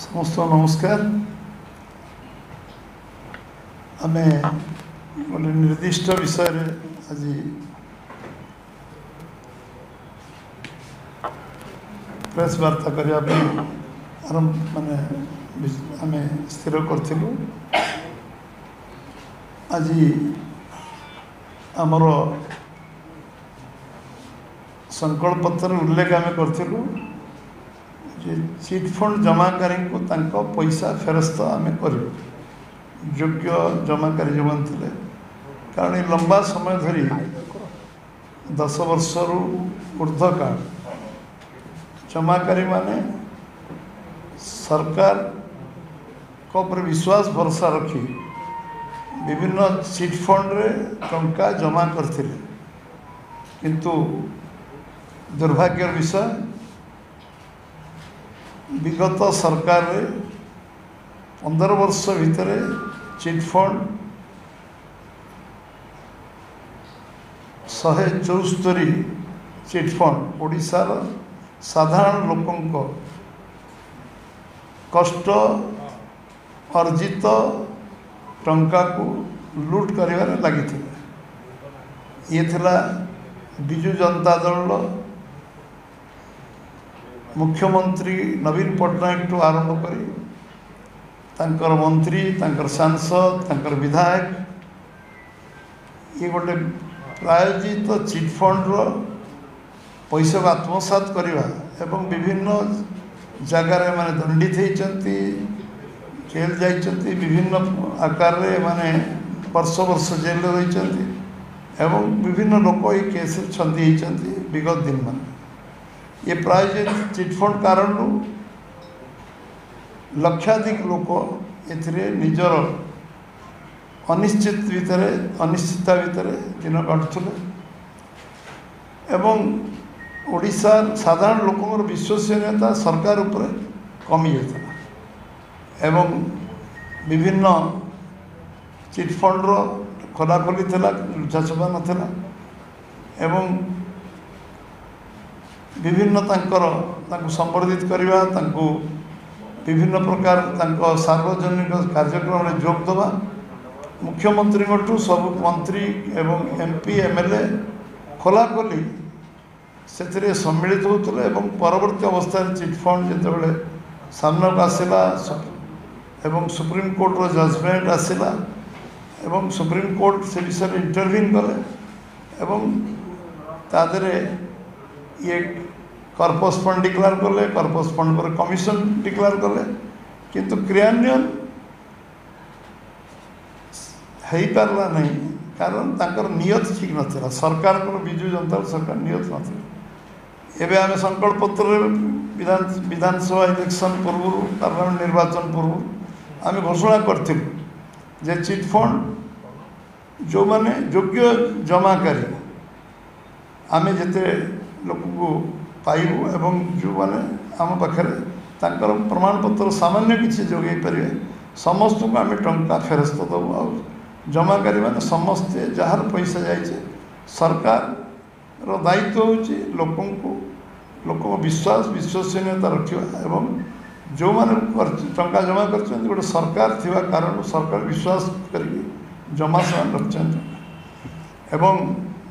समस्त नमस्कार। आम गोटे निर्दिष्ट विषय आज प्रेस वार्ता करने आरंभ माने आम स्थिर करूँ। आज आमर संकल्प पत्र उल्लेख आम करूँ चिट फंड जमाकारी को तांको पैसा फेरस्त आम कर योग्य जमाकारी जो थे, कारण ये लंबा समय धरी 10 वर्ष रु ऊर्ध्व काल जमाकारी माने सरकार को पर विश्वास भरोसा रखी विभिन्न चिट फंड रे टंका जमा करथिले, किंतु दुर्भाग्यर विषय विगत सरकार रे 15 वर्ष भितर चिट फंड 174 चिट फंड ओडिशार साधारण लोकों कष्ट अर्जित टंका को लूट करिवारे लगी। ये थिला बिजु जनता दल मुख्यमंत्री नवीन पट्टनायक टू आरंभ करी तांकर मंत्री तांकर सांसद तांकर विधायक ये गोटे प्रायोजित चिट फंड रो पैसा को आत्मसात करवा एवं विभिन्न जगार माने दंडित होती जेल जाइछन्ति विभिन्न आकार रे माने वर्ष वर्ष जेल रही एवं विभिन्न लोक ये केस छंदी होती विगत दिन मान ये प्रायोजित चिट फंड कारण लक्षाधिक लोक ए निजर अनिश्चितता भितर दिन काटुले एवं ओडिशा साधारण लोक विश्वसनीयता सरकार उपर कमी जाता एवं विभिन्न चिट फंड रो खोलाखोली थिला लुचाछपा नथिला एवं विभिन्न तांको संवर्धित करवा तांको विभिन्न प्रकार तांको सार्वजनिक कार्यक्रम में जोग दवा मुख्यमंत्री सब मंत्री एवं एमपी एमएलए खोलाखोली से सम्मिलित होते एवं परवर्ती अवस्था चिट फंड जिते सामना को आसला एवं सुप्रीम कोर्ट रो जजमेंट आसला एवं सुप्रीम कोर्ट से विषय इंटरव्यून कले एवं तादरे ये कर्पस फंड डिक्लेयर कले कर्पस फंड पर कमिशन डिक्लेयर कले किंतु क्रियान्वयन हो पारला नहीं, कारण तांकर नियत ठीक नथिला सरकार को बिजु जनता सरकार नियत नथिला। एबे आमे संकल्प पत्र विधानसभा इलेक्शन पूर्व पार्लियामेंट निर्वाचन पूर्व आमे घोषणा करथिलु जे चिट फंड जो माने योग्य जमाकारी आमे जेते लोक को पाइबू एवं जो मैंने आम पाखे तांकर प्रमाण पत्र सामान्य किसी जोगे पारे समस्त को आम टंका फेरस्त दबू आ जमाकारी मैंने समस्ते जार पैसा जाइए सरकार रो दायित्व होची लोक विश्वास विश्वसनीयता रखा एवं जो मैंने टंका जमा कर गोटे सरकार थी कारण सरकार विश्वास करी जमा से रखते एवं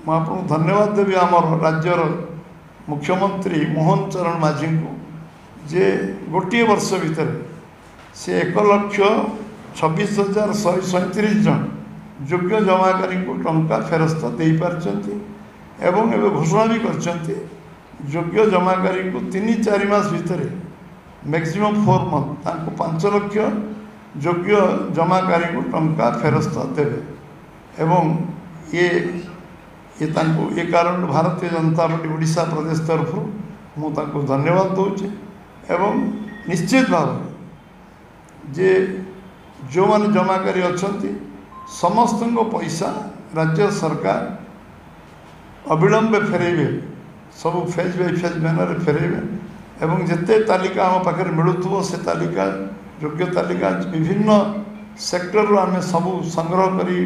मुझे धन्यवाद देवी आमर राज्यर मुख्यमंत्री मोहन चरण माझी को जे गोटे वर्ष भितर से 1,26,137 जन योग्य जमाकारी को टंका फेरस्त दे पारछन्ति एवं एवं घोषणा भी करछन्ति योग्य जमाकारी को 3-4 मास भितर मैक्सिमम 4 मंथ तांको 5 लाख योग्य जमाकारी को टंका फेरस्त देवे एवं ये कारण भारतीय जनता पार्टी ओडिशा प्रदेश तरफ मुझे धन्यवाद दूचे एवं निश्चित भाव जे जो माने जमाकारी अच्छा समस्त पैसा राज्य सरकार अविलंब फेरेबे सब फेज बाय फेज मैनर फेरेबे एवं जिते तालिका आम पाखे मिलूथो से तालिका योग्य तालिका विभिन्न सेक्टर आम सब संग्रह करी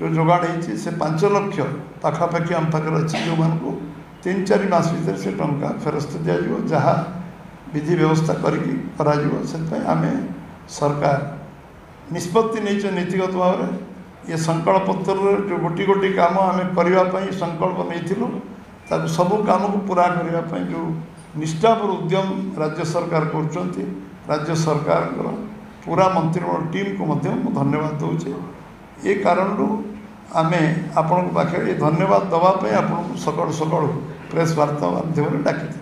जो जोगाड़ होती से 5 लाख पाखापाखि आम पाखे अच्छी जो मान को 3-4 मास भर से टंका फेरस्त दिज्व जहाँ विधि व्यवस्था करा आम सरकार निष्पत्ति नहीं नीतिगत भाव में ये संकल्प पत्र जो गोटी गोटी काम आम करने संकल्प नहीं सबू काम को पूरा करने जो निष्ठापूर उद्यम राज्य सरकार कर राज्य सरकार पूरा मंत्रिमंडल टीम को धन्यवाद दूचे ये कारण आम आपण पाखे धन्यवाद दवाई आपको सकाल सकाल प्रेस वार्ता माध्यम डाकी।